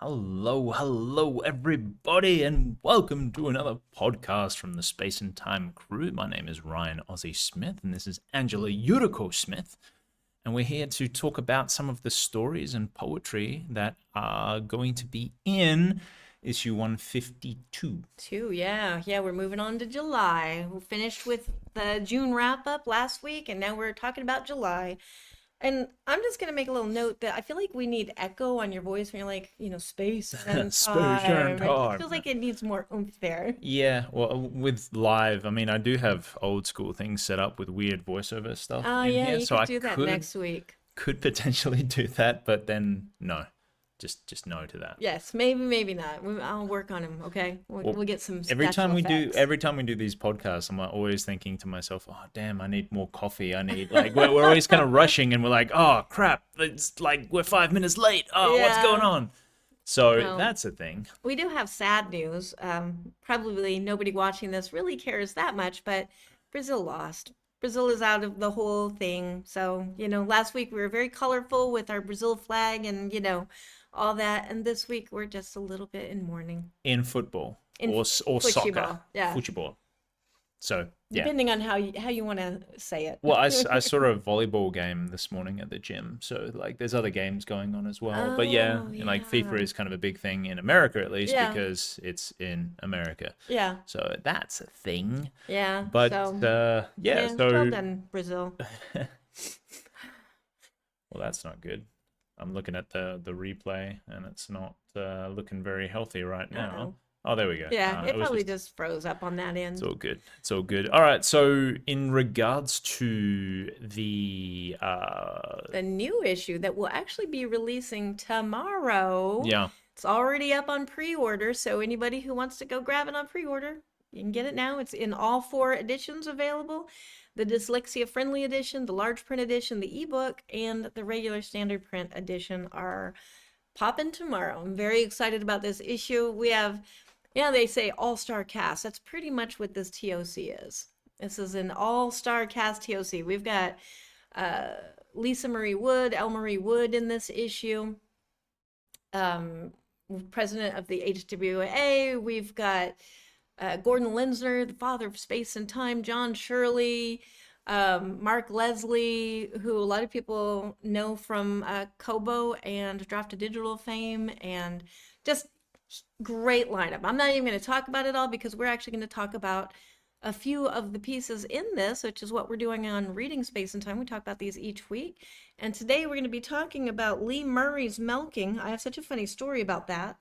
Hello, everybody, and welcome to another podcast from the Space and Time crew. My name is Ryan Ozzy Smith, and this is Angela Yuriko Smith, and we're here to talk about some of the stories and poetry that are going to be in issue 152. Yeah, we're moving on to July. We finished with the June wrap up last week, and now we're talking about July. And I'm just gonna make a little note that I feel like we need echo on your voice when you're like, space and Space and time. It just time. feels like it needs more oomph there. Yeah, well, with live, I mean, I do have old school things set up with weird voiceover stuff Oh in yeah, here, you so could I do that next week. could potentially do that, but then no, just no to that. Yes, maybe not. I'll work on him. Okay, Well, we'll get some every special time we do effects. every time we do these podcasts, I'm always thinking to myself, "Oh, damn, I need more coffee. I need like we're always kind of rushing, and we're like, oh crap, it's like we're 5 minutes late. Oh, what's going Yeah. on?" So Well, that's a thing. we do have sad news. Probably nobody watching this really cares that much, but Brazil lost. Brazil is out of the whole thing. So, last week we were very colorful with our Brazil flag and, all that. And this week we're just a little bit in mourning. In football In or soccer, football, yeah. football. So yeah. Depending on how you want to say it. Well, I saw a volleyball game this morning at the gym, so like there's other games going on as well. But yeah, Oh, and, like yeah. FIFA is kind of a big thing in America at least Yeah. because it's in America. Yeah. So that's a thing. Yeah. But So, yeah, yeah, well so done, Brazil. well, that's not good. I'm looking at the replay and it's not looking very healthy right now. Uh-oh. Oh, there we go. Yeah, it It was probably just just froze up on that It's end. all good. It's all good. All right. So, in regards to The new issue that will actually be releasing tomorrow. yeah, It's already up on pre-order, so anybody who wants to go grab it on pre-order, you can get it now. It's in all four editions available. The dyslexia friendly edition, the large print edition, the ebook, and the regular standard print edition are popping tomorrow. I'm very excited about this issue. We have, they say all-star cast. That's pretty much what this TOC is. This is an all-star cast TOC. We've got uh, Lisa Marie Wood, Elle Marie Wood in this issue. Um, President of the HWA. We've got Gordon Linsner, the father of space and time, John Shirley, Mark Leslie, who a lot of people know from Kobo and Draft to Digital fame, and just great lineup. I'm not even going to talk about it all because we're actually going to talk about a few of the pieces in this, which is what we're doing on Reading Space and Time. We talk about these each week. And today we're going to be talking about Lee Murray's Milking. I have such a funny story about that.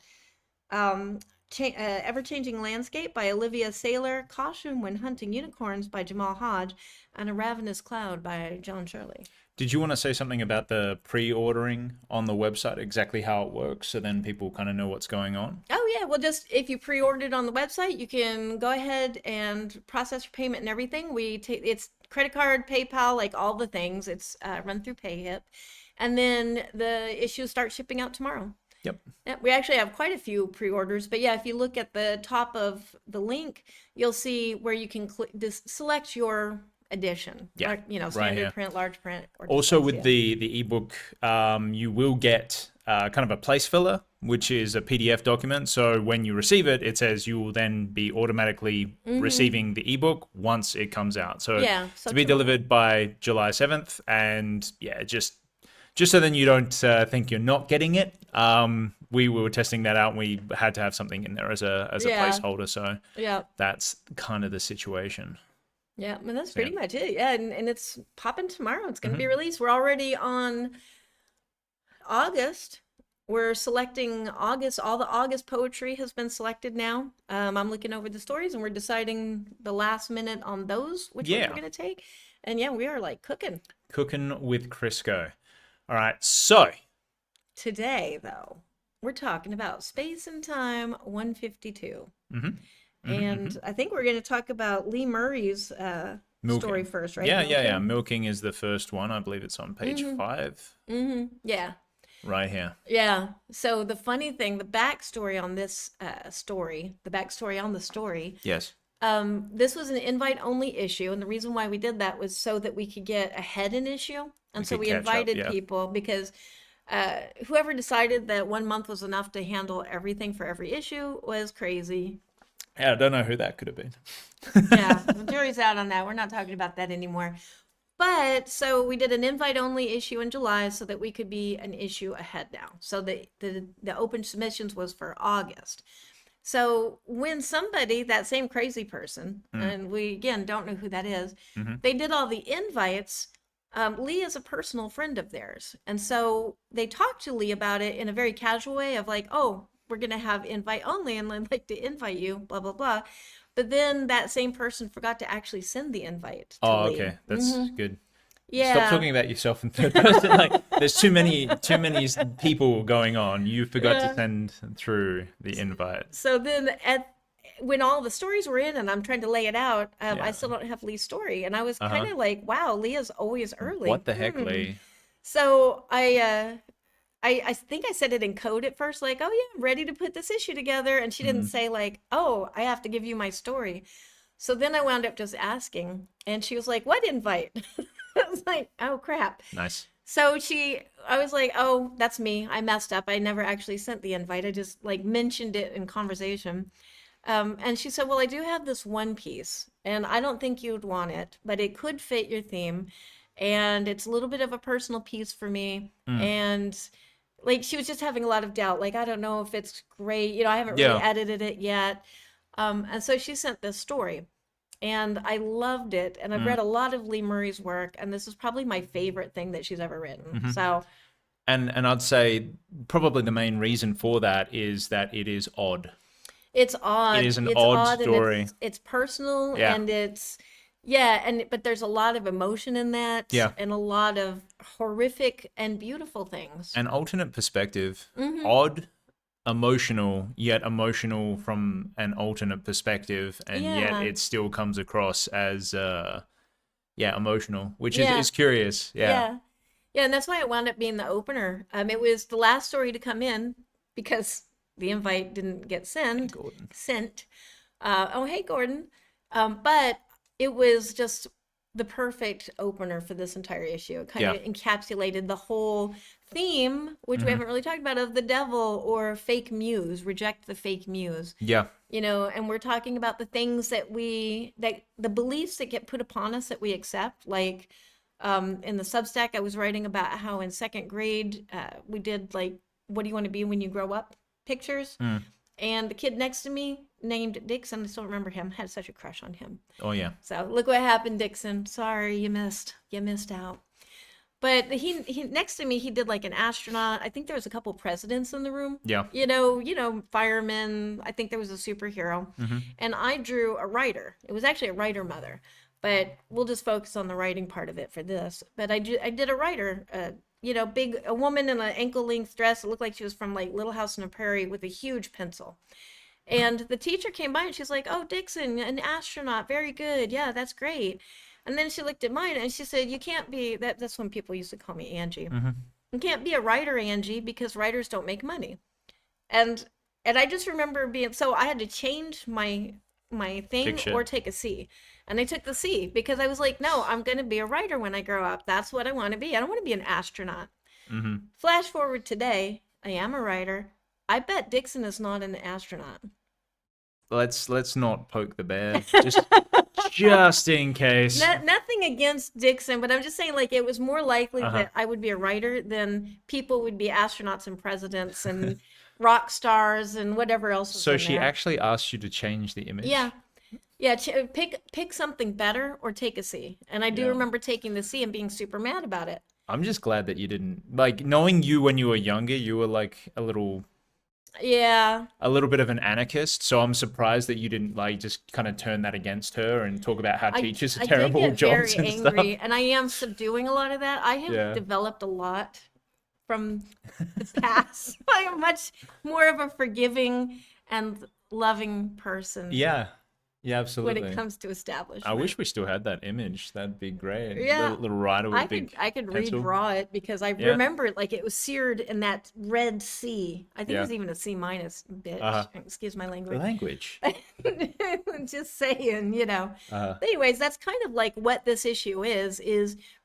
Ever-Changing Landscape by Olivia Saylor, Caution When Hunting Unicorns by Jamal Hodge, and A Ravenous Cloud by John Shirley. Did you want to say something about the pre-ordering on the website, exactly how it works, so then people kind of know what's going on? Oh yeah, well just if you pre-ordered on the website, you can go ahead and process your payment and everything. We take it's credit card, PayPal, like all the things. It's run through PayHip, and then the issues start shipping out tomorrow. Yep. Yeah, we actually have quite a few pre-orders, but yeah, if you look at the top of the link, you'll see where you can select your edition. Yeah, Standard right here. print, large print, or Also, with dyslexia. the ebook, you will get kind of a place filler, which is a PDF document. So when you receive it, it says you will then be automatically receiving the ebook once it comes out. So Yeah, so to be tomorrow. delivered by July 7th, and yeah, just so then you don't think you're not getting it. We were testing that out, and we had to have something in there as a Yeah, placeholder. So yeah, that's kind of the situation. yeah. I mean, that's So, yeah. pretty much it. Yeah, and it's popping tomorrow. It's going to be Mhm. released. We're already on August. We're selecting August. All the August poetry has been selected now. I'm looking over the stories and we're deciding the last minute on those, which ones we're Yeah, going to take. And yeah, we are like cooking. cooking with Crisco. All right, so Today, though, we're talking about Space and Time 152. hmm And I think we're going to talk about Lee Murray's story milking. first, right? Yeah. Milking? Milking is the first one. I believe it's on page Mm-hmm. 5, Yeah. right here. Yeah. So the funny thing, the backstory on this story, the backstory on the story, Yes. this was an invite-only issue, and the reason why we did that was so that we could get ahead in issue. And We so could we catch up. invited Yeah. people because Whoever decided that 1 month was enough to handle everything for every issue was crazy. Yeah, I don't know who that could have been. Yeah, the jury's out on that. We're not talking about that anymore. But so we did an invite only issue in July so that we could be an issue ahead now. So the open submissions was for August. So when somebody, that same crazy person, and we again don't know who that is, they did all the invites. Lee is a personal friend of theirs. And so they talked to Lee about it in a very casual way of like, oh, we're going to have invite only and I'd like to invite you, blah, blah, blah. But then that same person forgot to actually send the invite to Oh, Lee. okay. That's good. Yeah. Stop talking about yourself in third person. Like, there's too many people going on. You forgot to send through the invite. So then when all the stories were in and I'm trying to lay it out, I still don't have Lee's story. And I was kind of like, wow, Leah's always early. What the heck, Lee? So I think I said it in code at first, like, oh yeah, I'm ready to put this issue together. And she didn't say like, oh, I have to give you my story. So then I wound up just asking and she was like, what invite? I was like, oh crap. Nice. So I was like, oh, that's me. I messed up. I never actually sent the invite. I just like mentioned it in conversation. And she said, well, I do have this one piece and I don't think you'd want it, but it could fit your theme. And it's a little bit of a personal piece for me. And like, she was just having a lot of doubt. Like, I don't know if it's great. You know, I haven't really edited it yet. And so she sent this story and I loved it. And I've read a lot of Lee Murray's work, and this is probably my favorite thing that she's ever written. So, and I'd say probably the main reason for that is that it is odd. It's odd. It is an odd story. It's personal and but there's a lot of emotion in that. Yeah. And a lot of horrific and beautiful things. An alternate perspective, odd, emotional, yet emotional from an alternate perspective, and yet it still comes across as emotional, which is curious. Yeah, and that's why it wound up being the opener. It was the last story to come in because the invite didn't get sent. Hey Gordon. But it was just the perfect opener for this entire issue. It kind of encapsulated the whole theme, which we haven't really talked about, of the devil or fake muse, reject the fake muse. Yeah. You know, and we're talking about the things that the beliefs that get put upon us that we accept. Like in the Substack, I was writing about how in second grade, we did like, what do you want to be when you grow up pictures? And the kid next to me named Dixon, I still remember him, had such a crush on him. Oh yeah. So look what happened, Dixon. Sorry, you missed out. But he next to me, he did like an astronaut. I think there was a couple presidents in the room. Yeah. You know, firemen. I think there was a superhero. And I drew a writer. It was actually a writer mother, but we'll just focus on the writing part of it for this. But I did a writer, a woman in an ankle-length dress. It looked like she was from like Little House on the Prairie with a huge pencil. And the teacher came by and she's like, oh, Dixon, an astronaut. Very good. Yeah, that's great. And then she looked at mine and she said, you can't be, that's when people used to call me Angie. You can't be a writer, Angie, because writers don't make money. And I just remember so I had to change my thing or take a C. And I took the C because I was like, no, I'm going to be a writer when I grow up. That's what I want to be. I don't want to be an astronaut. Flash forward today, I am a writer. I bet Dixon is not an astronaut. Let's not poke the bear. Just in case. Nothing against Dixon, but I'm just saying, like, it was more likely that I would be a writer than people would be astronauts and presidents and rock stars and whatever else. So she actually asked you to change the image. Yeah. Pick something better or take a C. And I do remember taking the C and being super mad about it. I'm just glad that you didn't, like, knowing you when you were younger, you were like a little bit of an anarchist. So I'm surprised that you didn't like just kind of turn that against her and talk about how teachers are terrible at jobs and stuff. Angry, and I am subduing a lot of that. I have developed a lot from the past. I am much more of a forgiving and loving person. Yeah. Yeah, when it absolutely. comes to I establishment. wish we still had that image. That'd be great. Yeah, Little rider with a I big could I could pencil. redraw it because I Yeah, remember it like it was seared in that red C. I think it yeah. was even a C minus, Uh, bitch. Excuse my language. language. Just saying, you know. Uh, Anyways, that's kind of like what this issue is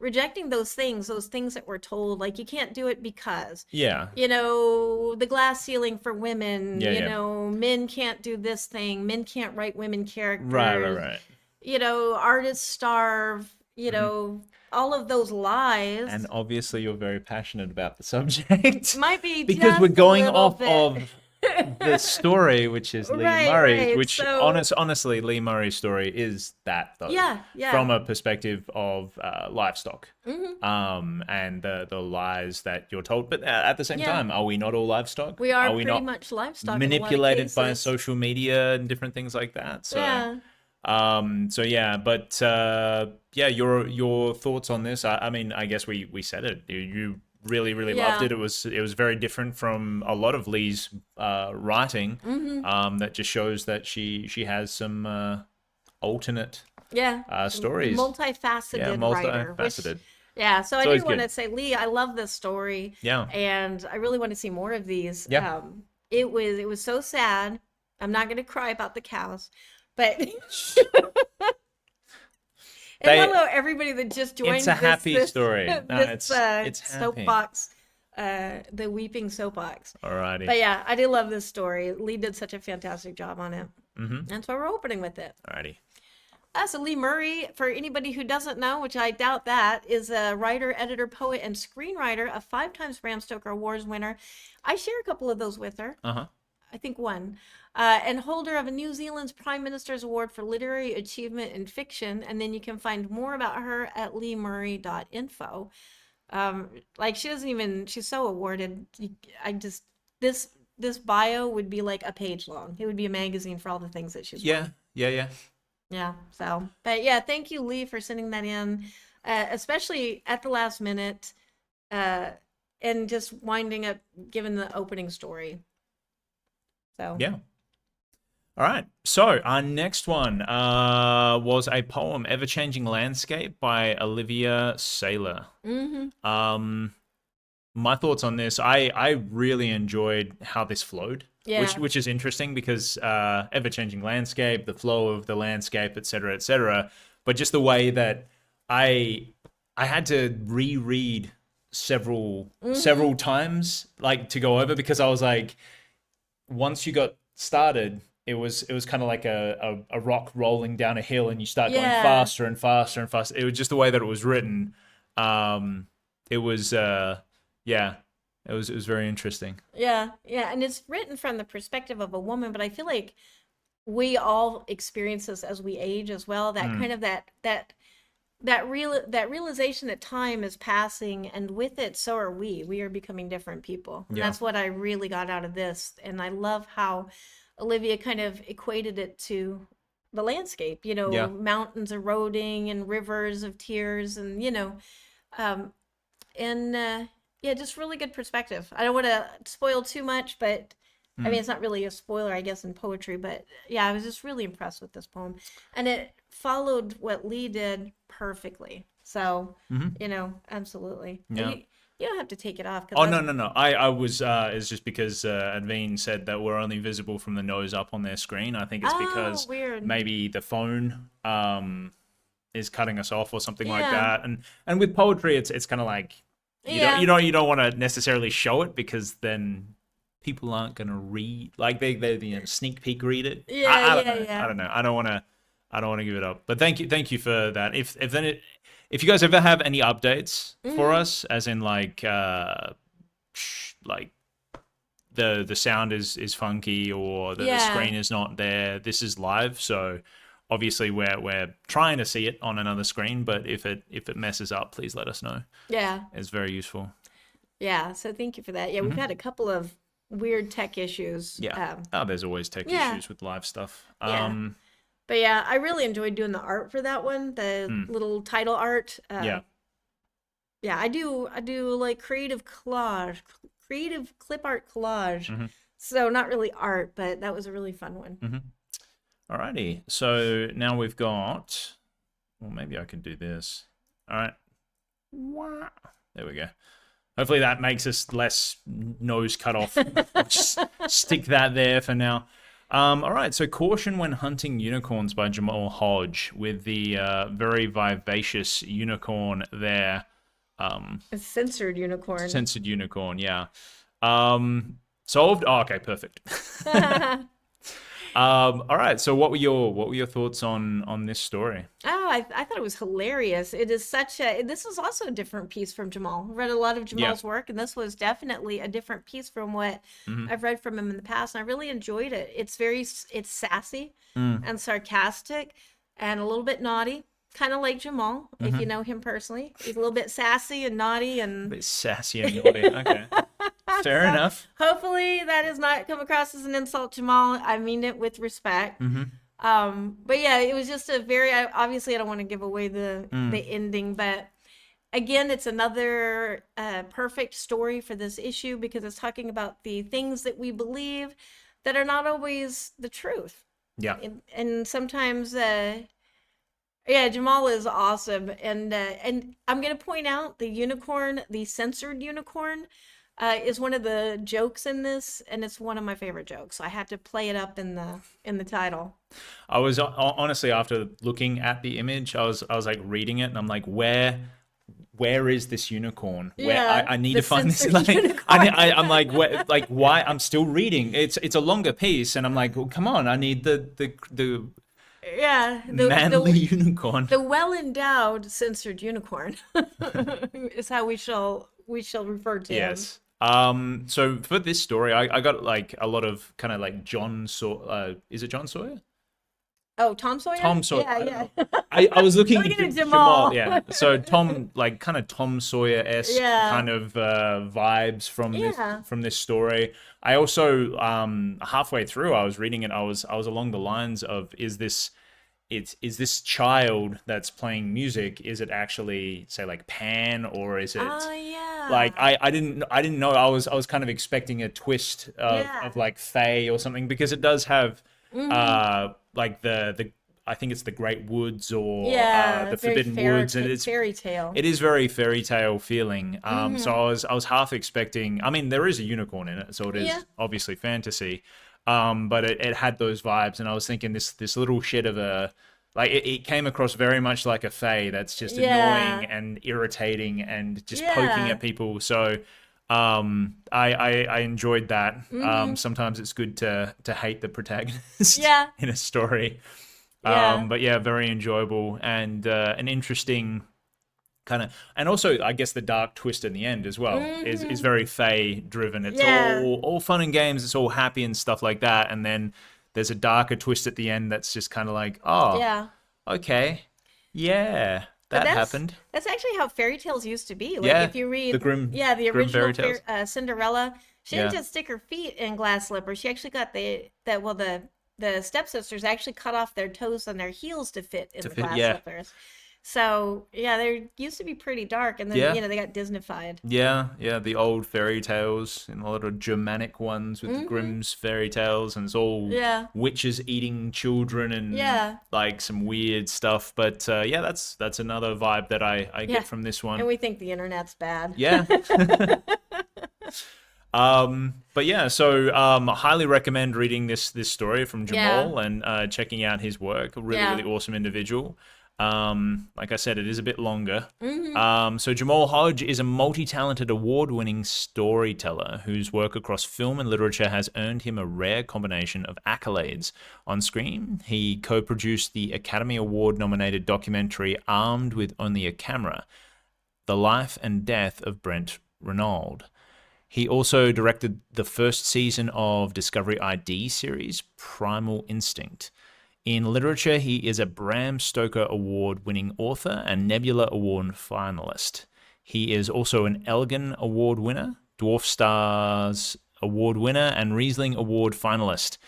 rejecting those things that we're told, like you can't do it because, yeah, you know, the glass ceiling for women, yeah, you yeah. know, men can't do this thing, men can't write women Right, right, characters, right. you know, artists starve, you Hmm. know, all of those And lies obviously, you're very passionate about the subject might be because we're just a going little off bit. of the story, which is Lee Right, Murray's, right. which So, honestly, Lee Murray's story is that though, yeah, yeah. from a perspective of livestock, Hmm. and the lies that you're told. But at the same Yeah. time, are we not all livestock? We are Are we pretty not much livestock in a lot of manipulated by cases. social media and different things like that? So. Yeah. So yeah, but yeah, your thoughts on this? I mean, I guess we said it. You really loved Yeah. it. It was very different from a lot of Lee's writing. Hmm. That just shows that she has some alternate Yeah. stories. Yeah, Multifaceted writer, which, multifaceted. yeah. So It's I always do want good. to say, Lee, I love this story, Yeah, and I really want to see more of these. yeah. It was so sad. I'm not going to cry about the cows, but and They. hello everybody that just It's joined a this happy this story. No, this it's happy. soapbox, the weeping soapbox. Alrighty. But yeah, I do love this story. Lee did such a fantastic job on it. Mm-hmm. That's why we're opening with it. Alrighty. So Lee Murray, for anybody who doesn't know, which I doubt that, is a writer, editor, poet, and screenwriter, a 5 times Bram Stoker Awards winner. I share a couple of those with her. Uh-huh. I think one. And holder of a New Zealand's Prime Minister's Award for Literary Achievement in Fiction. And then you can find more about her at leemurray.info. Like she doesn't even, she's so awarded. I just, this bio would be like a page long. It would be a magazine for all the things that she's Yeah, won. yeah. Yeah. So, but yeah, thank you, Lee, for sending that in, especially at the last minute, uh, and just winding up giving the opening story. So, Yeah. All right. So our next one was a poem, "Ever Changing Landscape" by Olivia Saylor. mm-hmm. My thoughts on this: I really enjoyed how this flowed, Yeah. which is interesting because ever changing landscape, the flow of the landscape, etc., etc. But just the way that I I had to reread several times, like to go over, because I was like, once you got started, it was kind of like a rock rolling down a hill, and you start going Yeah. faster and faster and faster. It was just the way that it was written. It was yeah, it was very interesting. Yeah. Yeah. And it's written from the perspective of a woman, but I feel like we all experience this as we age as well. That Mm, kind of that realization that time is passing, and with it so are we are becoming different people, and yeah, that's what I really got out of this. And I love how Olivia kind of equated it to the landscape, you know, yeah. mountains eroding and rivers of tears, and um and yeah, just really good perspective. I don't want to spoil too much, but I mean, Mm, it's not really a spoiler, I guess, in poetry, but yeah, I was just really impressed with this poem. And it followed what Lee did perfectly. So, hmm. absolutely. And Yeah. you don't have to take it off because Oh, I was, no. I was it's just because Advene said that we're only visible from the nose up on their screen. I think it's oh, because weird. maybe the phone is cutting us off or something like Yeah. that. And with poetry, it's kind of like Yeah. you don't want to necessarily show it, because then people aren't gonna read, like they sneak peek read it. Yeah, I don't yeah, know. I yeah. don't know. I don't want to give it up. But thank you for that. If you guys ever have any updates for Hmm. us, as in like the sound is funky, or the Yeah. screen is not there, this is live, so obviously we're trying to see it on another screen, but if it messes up, please let us know. Yeah. It's very useful. Yeah. So thank you for that. Yeah, we've Hmm. had a couple of weird tech issues. Yeah. Oh, there's always tech Yeah. issues with live stuff. Yeah. But yeah, I really enjoyed doing the art for that one, the Mm, little title art. yeah. Yeah, I do like creative clip art collage. Hmm. So not really art, but that was a really fun one. Hmm. Alrighty. So now we've got. Well, maybe I can do this. All right. Wah. There we go. Hopefully that makes us less nose cut off. I'll just stick that there for now. All right, so Caution When Hunting Unicorns by Jamal Hodge with the very vivacious unicorn there. A censored unicorn. Censored unicorn, yeah. Solved? Oh, okay, perfect. All right, so what were your thoughts on this story? Oh, I thought it was hilarious. It is such a, this was also a different piece from Jamal. Read a lot of Jamal's work, and this was definitely a different piece from what I've read from him in the past, and I really enjoyed it. It's sassy and sarcastic and a little bit naughty, kind of like Jamal, if you know him personally. He's a little bit sassy and naughty A and bit sassy and naughty. Okay. Fair enough. hopefully that does not come across as an insult, Jamal. I mean it with respect. But yeah, it was just a very, obviously I don't want to give away the ending, but again, it's another perfect story for this issue because it's talking about the things that we believe that are not always the truth. Yeah. And sometimes, yeah, Jamal is awesome. And I'm going to point out the unicorn, the censored unicorn, is one of the jokes in this, and it's one of my favorite jokes. So I had to play it up in the title. I was honestly, after looking at the image, I was like reading it, and I'm like, where is this unicorn? Where Yeah, I need the to find this. censored Like, unicorn. I'm like, why? I'm still reading. It's a longer piece, and I'm like, well, come on, I need the Yeah, manly unicorn. the well-endowed censored unicorn is how we shall refer to him. Yes. So for this story, I got like a lot of kind of like John Sawyer. Is it John Sawyer? Oh, Tom Sawyer? Tom Sawyer. Yeah, I yeah. I was looking Looking at at Jamal. Yeah. So Tom, like kind of Tom Sawyer-esque Yeah. kind of vibes Yeah. from this story. I also halfway through, I was reading it. I was along the lines of, is this child that's playing music? Is it actually, say, like Pan, or is it? Oh, yeah. Like I didn't know. I was kind of expecting a twist Yeah. of like Fae or something, because it does have like the I think it's the Great Woods, or Yeah, the very Forbidden Woods, and it's fairy tale. it is very fairy tale feeling. So I was half expecting. I mean, there is a unicorn in it, so it is Yeah. obviously fantasy. But it had those vibes, and I was thinking this little shit of a, like, it came across very much like a fae that's just Yeah. annoying and irritating and just Yeah. poking at people. So I enjoyed that. Sometimes it's good to hate the protagonist Yeah. in a story. Yeah. But yeah, very enjoyable, and an interesting kind of, and also I guess the dark twist in the end as well is very Fae driven. It's Yeah. all fun and games, it's all happy and stuff like that, and then there's a darker twist at the end that's just kind of like, oh, Yeah. okay, yeah, But that happened. That's actually how fairy tales used to be. Like Yeah, if you read the Grimm- the Grimm fairy original tales. Cinderella, she didn't Yeah. just stick her feet in glass slippers. She actually got the stepsisters actually cut off their toes and their heels to fit in the fit, glass yeah. slippers. So yeah, they used to be pretty dark, and then Yeah. they got Disneyfied. Yeah, the old fairy tales, and a lot of Germanic ones with the Grimm's fairy tales, and it's all Yeah. witches eating children and Yeah. like some weird stuff. But yeah, that's another vibe that I Yeah. get from this one. And we think the internet's bad. Yeah. But yeah, so I highly recommend reading this story from Jamal and checking out his work. A really awesome individual. Like I said, it is a bit longer. So Jamal Hodge is a multi-talented, award-winning storyteller whose work across film and literature has earned him a rare combination of accolades. On screen, he co-produced the Academy Award-nominated documentary Armed with Only a Camera, The Life and Death of Brent Renaud. He also directed the first season of Discovery ID series, Primal Instinct. In literature, he is a Bram Stoker Award-winning author and Nebula Award finalist. He is also an Elgin Award winner, Dwarf Stars Award winner, and Riesling Award finalist.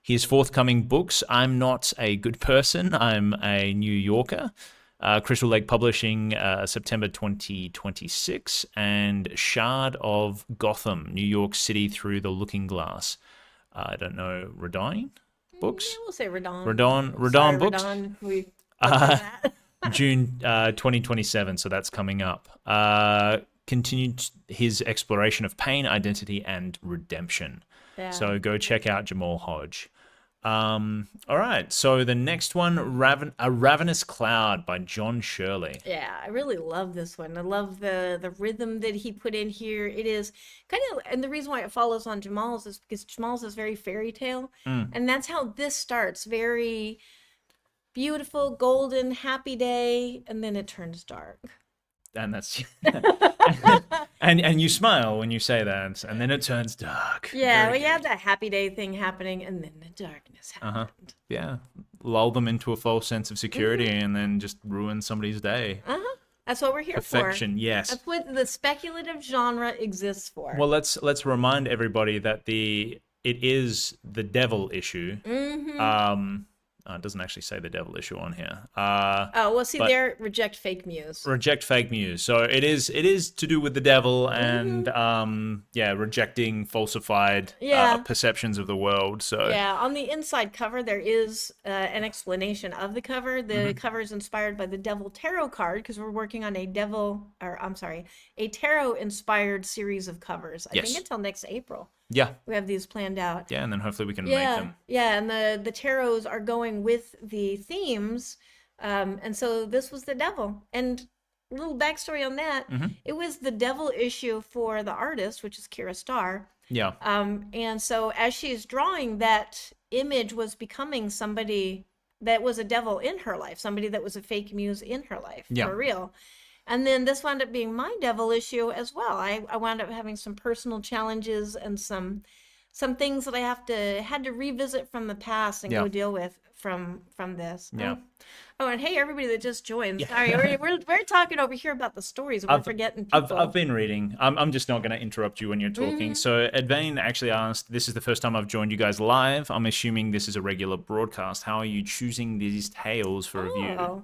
His forthcoming books, I'm Not a Good Person, I'm a New Yorker, Crystal Lake Publishing, September 2026, and Shard of Gotham, New York City Through the Looking Glass. I don't know, Radine? Books. Yeah, we'll say Radon. Radon Sorry, Books. Radon, if we butchered that. June 2027, so that's coming up. Continued his exploration of pain, identity, and redemption. Yeah. So go check out Jamal Hodge. All right, so the next one, A Ravenous Cloud by John Shirley. Yeah, I really love this one. I love the rhythm that he put in here. It is kind of, and the reason why it follows on Jamal's is because Jamal's is very fairy tale, and that's how this starts. Very beautiful, golden, happy day, and then it turns dark. And that's and you smile when you say that, and then it turns dark. Yeah, Very we have good. that happy day thing happening, and then the darkness happened. Yeah, lull them into a false sense of security, and then just ruin somebody's day. That's what we're here Perfection, for. yes. That's what the speculative genre exists for. Well, let's remind everybody that it is the devil issue. It doesn't actually say the devil issue on here. well, see, but- there, reject fake Muse. Reject fake news. So it is to do with the devil and rejecting falsified Yeah. perceptions of the world. So Yeah, on the inside cover, there is an explanation of the cover. The cover is inspired by the Devil Tarot card because we're working on a tarot-inspired series of covers. I Yes. think until next April. yeah, We have these planned out. and then hopefully we can make Yeah, them. yeah, and the tarots are going with the themes, and so this was the devil. And a little backstory on that: it was the devil issue for the artist, which is Kira Starr. Yeah, And so as she's drawing, that image was becoming somebody that was a devil in her life, somebody that was a fake muse in her life, Yeah. for real. And then this wound up being my devil issue as well. I wound up having some personal challenges and some things that I had to revisit from the past and Yeah. go deal with from this. Yeah. Oh, and hey, everybody that just joined. Sorry, we're talking over here about the stories. And we're forgetting people. I've been reading. I'm just not going to interrupt you when you're talking. So Edvain actually asked, this is the first time I've joined you guys live. I'm assuming this is a regular broadcast. How are you choosing these tales for review? Oh,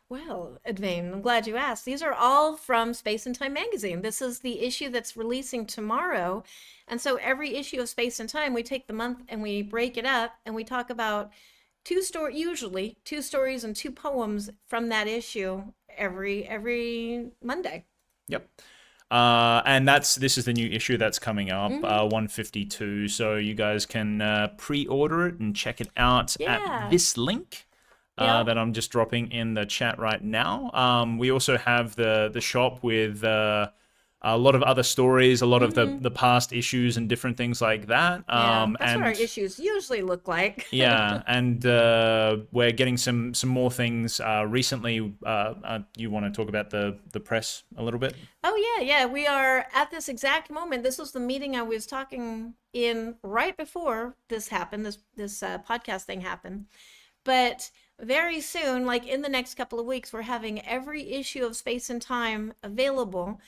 well, Edvain, I'm glad you asked. These are all from Space and Time magazine. This is the issue that's releasing tomorrow. And so every issue of Space and Time, we take the month and we break it up and we talk about usually two stories and two poems from that issue every Monday. Yep. And this is the new issue that's coming up, 152. So you guys can pre-order it and check it out at this link. That I'm just dropping in the chat right now. We also have the shop with a lot of other stories, a lot of the past issues and different things like that. That's and what our issues usually look like. yeah, and we're getting some more things recently. You want to talk about the press a little bit? Oh yeah. We are at this exact moment. This was the meeting I was talking in right before this happened. This podcast thing happened, but very soon, like in the next couple of weeks, we're having every issue of Space and Time available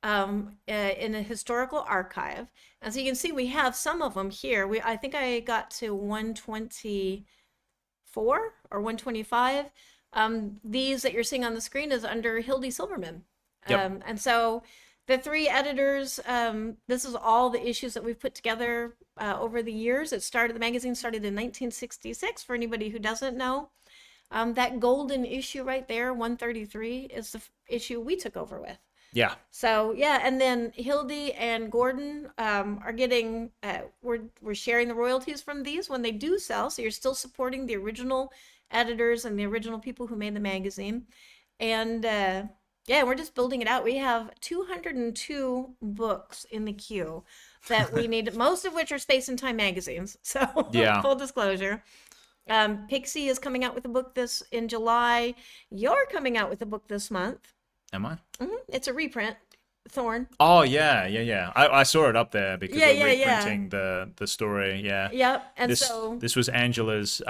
in a historical archive. And so you can see we have some of them here. I think I got to 124 or 125. These that you're seeing on the screen is under Hildy Silverman. Yep. And so the three editors, this is all the issues that we've put together over the years. The magazine started in 1966, for anybody who doesn't know. That golden issue right there, 133, is the issue we took over with. Yeah. So yeah, and then Hildy and Gordon are getting we're sharing the royalties from these when they do sell. So you're still supporting the original editors and the original people who made the magazine. And we're just building it out. We have 202 books in the queue that we need, most of which are Space and Time magazines. So Yeah. Full disclosure. Pixie is coming out with a book in July. You're coming out with a book this month. Am I? It's a reprint, Thorn. Oh yeah. I saw it up there because we're Yeah. reprinting the story. Yeah. Yep. And This was Angela's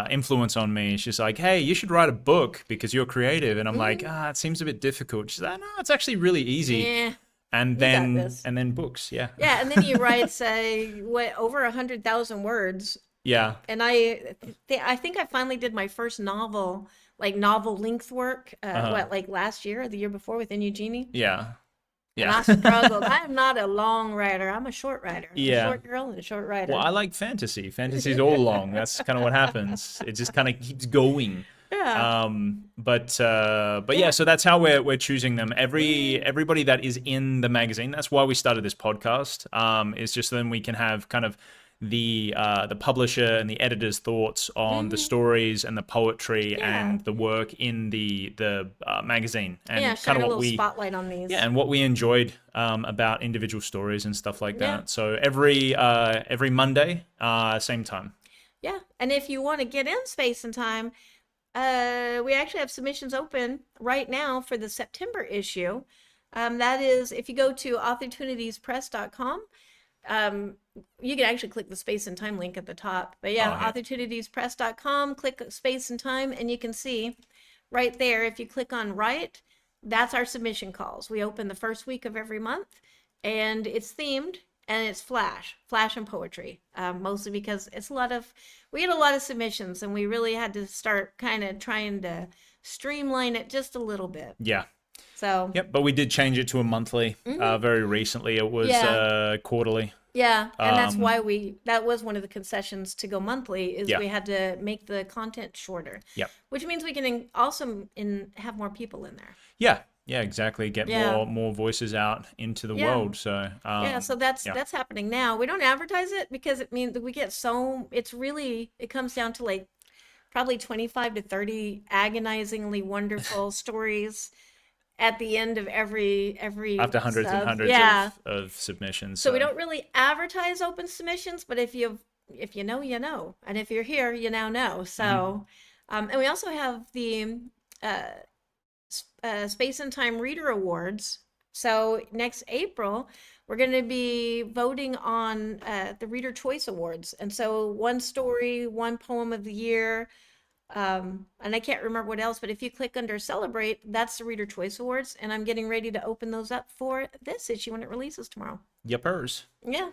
influence on me. She's like, hey, you should write a book because you're creative, and I'm like, it seems a bit difficult. She's like, no, it's actually really easy. Yeah. And got this. then books. Yeah. Yeah, and then he writes over 100,000 words. Yeah. And I think I finally did my first novel length work. Like last year or the year before with In Eugenie. Yeah. And Yeah. I struggled. I am not a long writer. I'm a short writer. A Yeah. short girl and a short Well, writer. I like fantasy. Fantasy's all long. That's kind of what happens. It just kind of keeps going. Yeah. But yeah, Yeah. so that's how we're choosing them. Mhm. Everybody that is in the magazine. That's why we started this podcast. Is just so then we can have kind of the publisher and the editor's thoughts on the Mhm. stories and the poetry Yeah. and the work in the magazine Yeah. and kind Shine of a what little we spotlight on yeah, these. and what we enjoyed about individual stories and stuff like Yeah. that. So every Monday, same time. Yeah. And if you want to get in space and time, we actually have submissions open right now for the September issue. That is, if you go to opportunitiespress.com, um, you can actually click the space and time link at the top. But yeah, Oh, here. opportunitiespress.com, click space and time, and you can see right there, if you click on write, that's our submission calls. We open the first week of every month, and it's themed and it's flash and poetry, mostly because we had a lot of submissions, and we really had to start kind of trying to streamline it just a little bit. Yeah. So, Yep. But we did change it to a monthly mhm. very recently. It was Yeah. quarterly. Yeah, and that's Um, why that was one of the concessions to go monthly is yeah. we had to make the content shorter, Yep. which means we can also have more people in there. Yeah. Yeah. Exactly. Get Yeah. more voices out into the Yeah. world. So Yeah, so that's yeah. that's happening now. We don't advertise it because it means that we get it comes down to like probably 25 to 30 agonizingly wonderful stories at the end of every After hundreds and sub. hundreds Yeah. of submissions. So we So don't really advertise open submissions, but if you know, you know, and if you're here, you now know. mhm. So, and we also have the uh, Space and Time Reader Awards. So next April, we're going to be voting on the Reader Choice Awards, and so one story, one poem of the year. And I can't remember what else, but if you click under Celebrate, that's the Reader Choice Awards, and I'm getting ready to open those up for this issue when it releases tomorrow. Yepers. Yeah.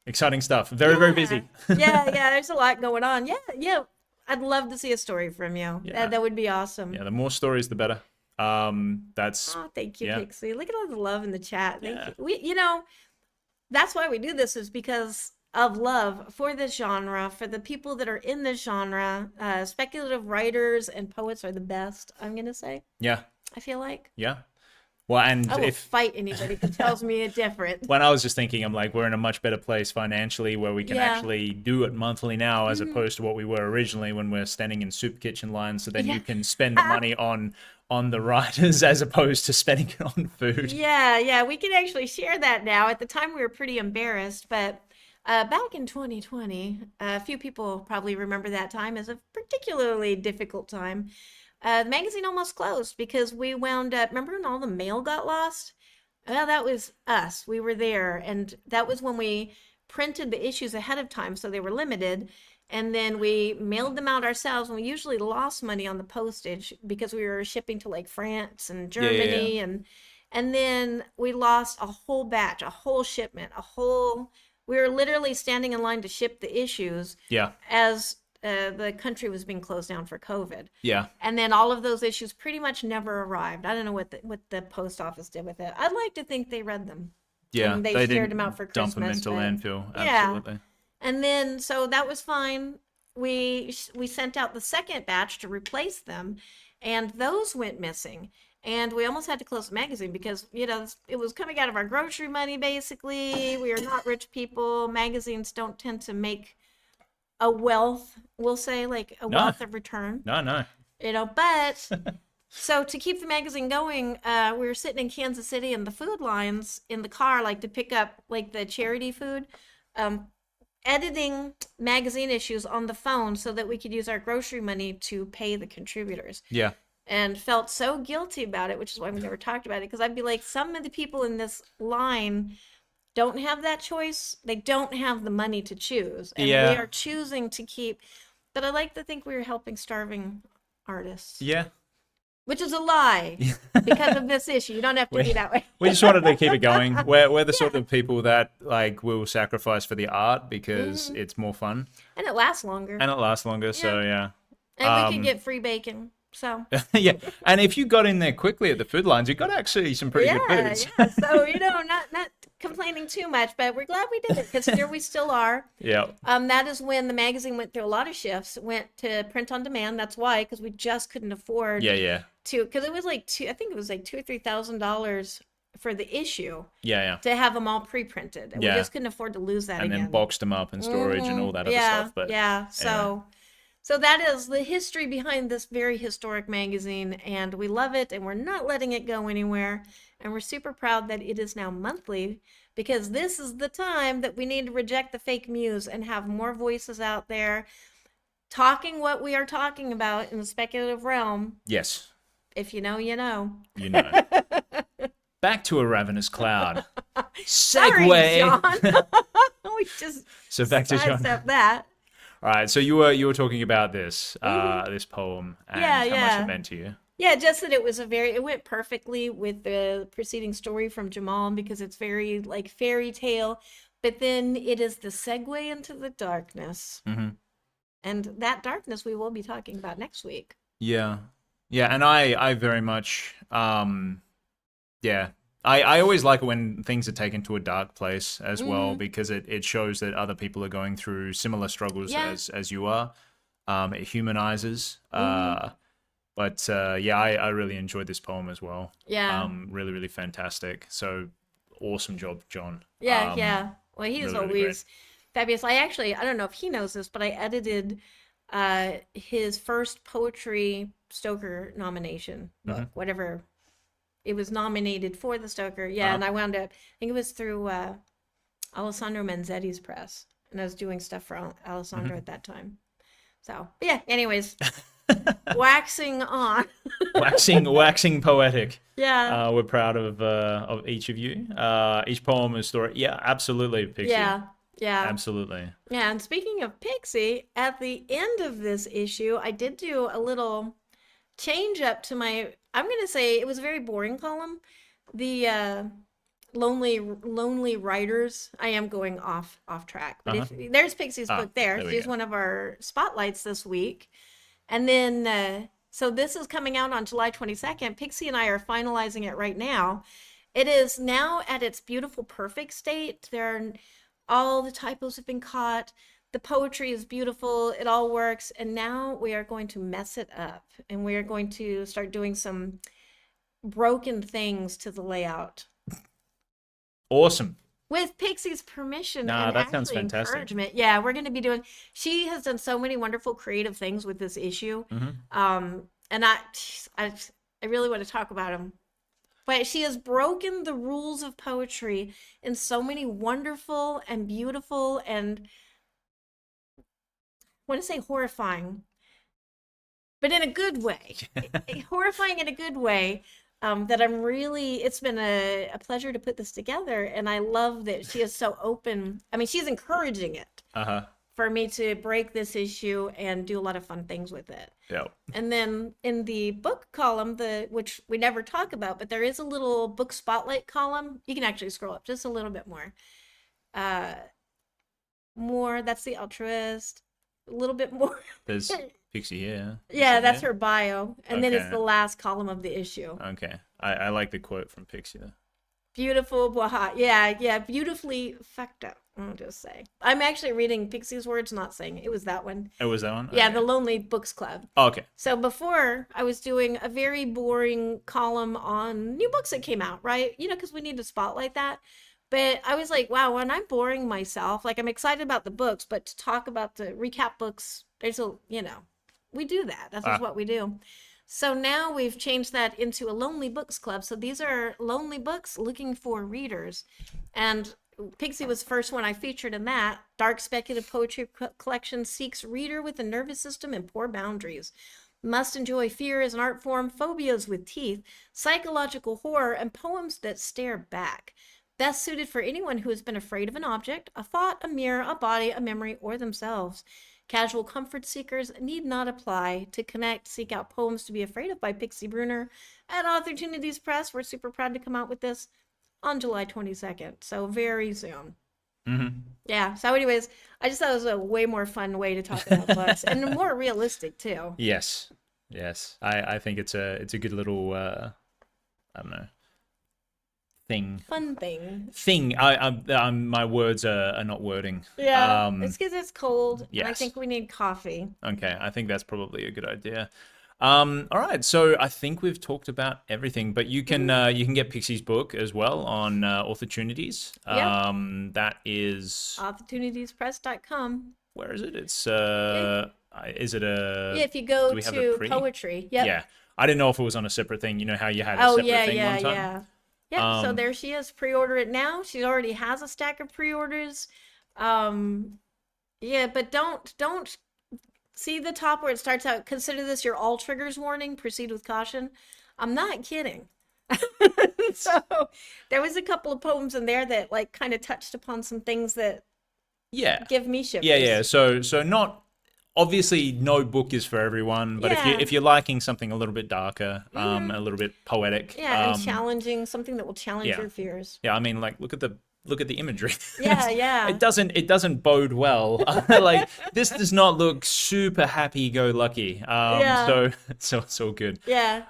Exciting stuff. Very, very Yeah. busy. Yeah, there's a lot going on. Yeah, yeah. I'd love to see a story from you. Yeah. That would be awesome. Yeah, the more stories, the better. That's Oh, thank you, yeah, Pixie. Look at all the love in the chat. Thank yeah, you. That's why we do this is because of love for this genre, for the people that are in this genre. Speculative writers and poets are the best, I'm gonna say. yeah, I feel like. yeah. Well, and I will if fight anybody who tells me different. when I was just thinking, I'm like, we're in a much better place financially where we can Yeah. actually do it monthly now, as Mhm. opposed to what we were originally when we're standing in soup kitchen lines. So then Yeah. you can spend the money on the writers as opposed to spending it on food. Yeah, we can actually share that now. At the time, we were pretty embarrassed, but back in 2020, a few people probably remember that time as a particularly difficult time. The magazine almost closed because we wound up, remember when all the mail got lost? Well, that was us. We were there. And that was when we printed the issues ahead of time, so they were limited. And then we mailed them out ourselves. And we usually lost money on the postage because we were shipping to like France and Yeah, yeah, yeah. Germany. And then we lost a whole batch, a whole shipment, we were literally standing in line to ship the issues Yeah, as the country was being closed down for COVID. yeah, And then all of those issues pretty much never arrived. I don't know what the post office did with it. I'd like to think they read them yeah. and they They shared them out didn't for dump them Christmas. into But landfill. yeah. Absolutely. And then so that was fine. We sent out the second batch to replace them, and those went missing. And we almost had to close the magazine because, it was coming out of our grocery money, basically. We are not rich people. Magazines don't tend to make a wealth, we'll say, like a No. wealth of return. No. But so to keep the magazine going, we were sitting in Kansas City in the food lines in the car, like to pick up like the charity food, editing magazine issues on the phone so that we could use our grocery money to pay the contributors. Yeah. And felt so guilty about it, which is why we never talked about it. Because I'd be like, some of the people in this line don't have that choice. They don't have the money to choose. And we Yeah. are choosing to keep. But I like to think we were helping starving artists, Yeah. which is a lie because of this issue. You don't have to be that way. We just wanted to keep it going. We're the sort of people that like will sacrifice for the art because it's more fun And it lasts longer. and it lasts longer. So yeah. And we Um, can get free bacon. So Yeah, and if you got in there quickly at the food lines, you got actually some pretty good yeah, foods. yeah. So not complaining too much, but we're glad we did it because here we still are. Yeah, That is when the magazine went through a lot of shifts, went to print on demand. That's why, because we just couldn't afford yeah, to, because it was like I think it was like $2,000 or $3,000 for the issue yeah. to have them all pre-printed, and we Yeah, just couldn't afford to lose that and then again. boxed them up in storage and all that other Yeah, stuff. But yeah. anyway, So that is the history behind this very historic magazine, and we love it, and we're not letting it go anywhere. And we're super proud that it is now monthly because this is the time that we need to reject the fake Muse and have more voices out there talking what we are talking about in the speculative realm. yes, If you know, you know. you know. Back to a ravenous cloud. Sorry, Segue. John. We just So back to John. sidestepped that. All right, so you were talking about this this poem and Yeah, how much yeah. it meant to you. Yeah, just that it went perfectly with the preceding story from Jamal because it's very like fairy tale, but then it is the segue into the darkness. Mm-hmm. And that darkness we will be talking about next week. Yeah, yeah, and I very much yeah. I always like it when things are taken to a dark place as well because it shows that other people are going through similar struggles Yeah. as you are. It humanizes. But yeah, I really enjoyed this poem as well. Yeah. Really, really fantastic. So awesome job, John. Yeah, yeah. Well, he is really, really always fabulous. I don't know if he knows this, but I edited his first poetry Stoker nomination book, whatever it was nominated for the Stoker. Yeah, and I wound up, I think it was through Alessandro Manzetti's press, and I was doing stuff for Alessandro at that time. So, but yeah, anyways, waxing on. waxing poetic. Yeah. We're proud of each of you. Each poem is story. Yeah, absolutely, Pixie. Yeah. Yeah. Absolutely. Yeah, and speaking of Pixie, at the end of this issue, I did do a little change up to I'm going to say it was a very boring column. The lonely writers. I am going off track, but if there's Pixie's book there. She's one of our spotlights this week. And then so this is coming out on July 22nd. Pixie and I are finalizing it right now. It is now at its beautiful perfect state. All the typos have been caught. The poetry is beautiful. It all works. And now we are going to mess it up. And we are going to start doing some broken things to the layout. Awesome. With Pixie's permission Nah, and that sounds actually fantastic. encouragement. Yeah, we're going to be doing, she has done so many wonderful creative things with this issue. And I really want to talk about them. But she has broken the rules of poetry in so many wonderful and beautiful and I want to say horrifying, but in a good way. Horrifying in a good way. That it's been a pleasure to put this together. And I love that she is so open. I mean, she's encouraging it for me to break this issue and do a lot of fun things with it. Yeah. And then in the book column, which we never talk about, but there is a little book spotlight column. You can actually scroll up just a little bit more. That's the altruist. A little bit more. There's Pixie here. Yeah, that's her bio. And then it's the last column of the issue. Okay. I like the quote from Pixie though. Beautiful, blah, yeah, beautifully fucked up, I'll just say. I'm actually reading Pixie's words, not saying it was that one. Oh, was that one? Yeah, okay. the Lonely Books Club. Oh, okay. So before, I was doing a very boring column on new books that came out, right? Because we need to spotlight that. But I was like, wow, when I'm boring myself, like I'm excited about the books, but to talk about the recap books, we do that. That's just what we do. So now we've changed that into a Lonely Books Club. So these are lonely books looking for readers. And Pixie was the first one I featured in that. Dark speculative poetry collection seeks reader with a nervous system and poor boundaries. Must enjoy fear as an art form, phobias with teeth, psychological horror, and poems that stare back. Best suited for anyone who has been afraid of an object, a thought, a mirror, a body, a memory, or themselves. Casual comfort seekers need not apply. To connect, seek out Poems to Be Afraid of by Pixie Bruner at Opportunities Press. We're super proud to come out with this on July 22nd, so very soon. Yeah, so anyways, I just thought it was a way more fun way to talk about books and more realistic too. Yes. Yes. I think it's a good little I don't know, thing. Fun thing. Thing. My words are not wording. Yeah, it's because it's cold, and I Yes. think we need coffee. Okay, I think that's probably a good idea. All right, so I think we've talked about everything, but you can get Pixie's book as well on Authortunities. Yep. That is Opportunitiespress.com. where is it? It's Yeah, is it a? yeah, if you Do go we have a to pre? poetry. Yep. Yeah, I didn't know if it was on a separate thing. You know how you had a Oh separate yeah, thing yeah, one time. yeah. Yep, so Um, there she is. Pre-order it now. She already has a stack of pre-orders. Um, yeah, but don't see the top where it starts out. Consider this your all triggers warning. Proceed with caution. I'm not kidding. So there was a couple of poems in there that like kind of touched upon some things that yeah, give me yeah. shivers. So not obviously no book is for everyone, but Yeah. if you're liking something a little bit darker, Mm-hmm. a little bit poetic, Yeah, and challenging something that will challenge yeah, your fears. yeah. I mean, like look at the imagery. Yeah, yeah. It doesn't bode well. Like this does not look super happy go lucky. Yeah. So it's all good. Yeah.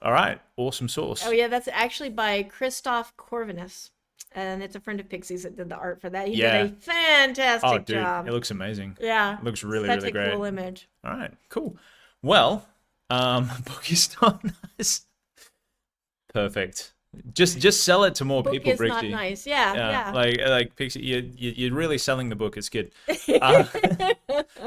All right, awesome sauce. Oh yeah, that's actually by Christoph Corvinus. And it's a friend of Pixie's that did the art for that. He Yeah. did a fantastic Oh, dude, job. it looks amazing. Yeah. It looks really, Such really a great. cool image. All right, cool. Well, book is not nice. Perfect. Just sell it to more Book people, is not Brixie. nice. Yeah, Yeah, yeah. like Pixie, you're really selling the book. It's good. Uh,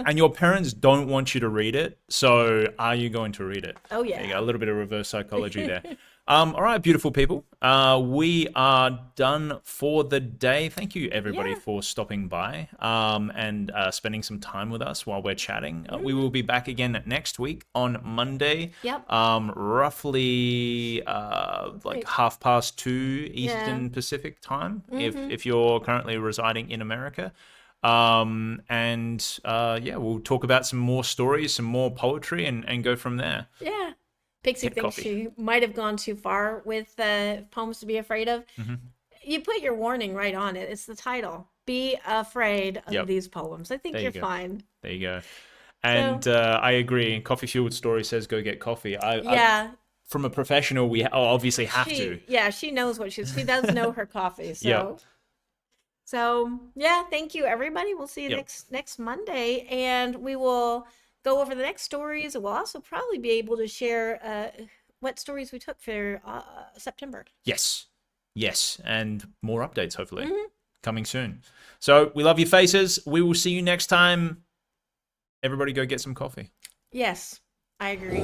and your parents don't want you to read it, so are you going to read it? Oh There you go, yeah. a little bit of reverse psychology there. All right, beautiful people. We are done for the day. Thank you, everybody, Yeah. for stopping by and spending some time with us while we're chatting. We will be back again next week on Monday. Yep. Roughly like 2:30 Eastern Yeah. Pacific time, if you're currently residing in America. Yeah, we'll talk about some more stories, some more poetry, and go from there. Yeah. Pixie Get thinks coffee. she might have gone too far with poems to be afraid of. You put your warning right on it. It's the title. Be afraid of Yep. these poems. I think There you you're go. fine. There you go. And I agree. Coffee Fueled Story says go get coffee. Yeah. From a professional, we obviously have to. Yeah, she knows what she does know her coffee. So Yep. so yeah, thank you everybody. We'll see you Yep. next Monday and we will go over the next stories. We'll also probably be able to share what stories we took for September. Yes. Yes. And more updates, hopefully, Mm-hmm. coming soon. So we love your faces. We will see you next time. Everybody go get some coffee. Yes, I agree.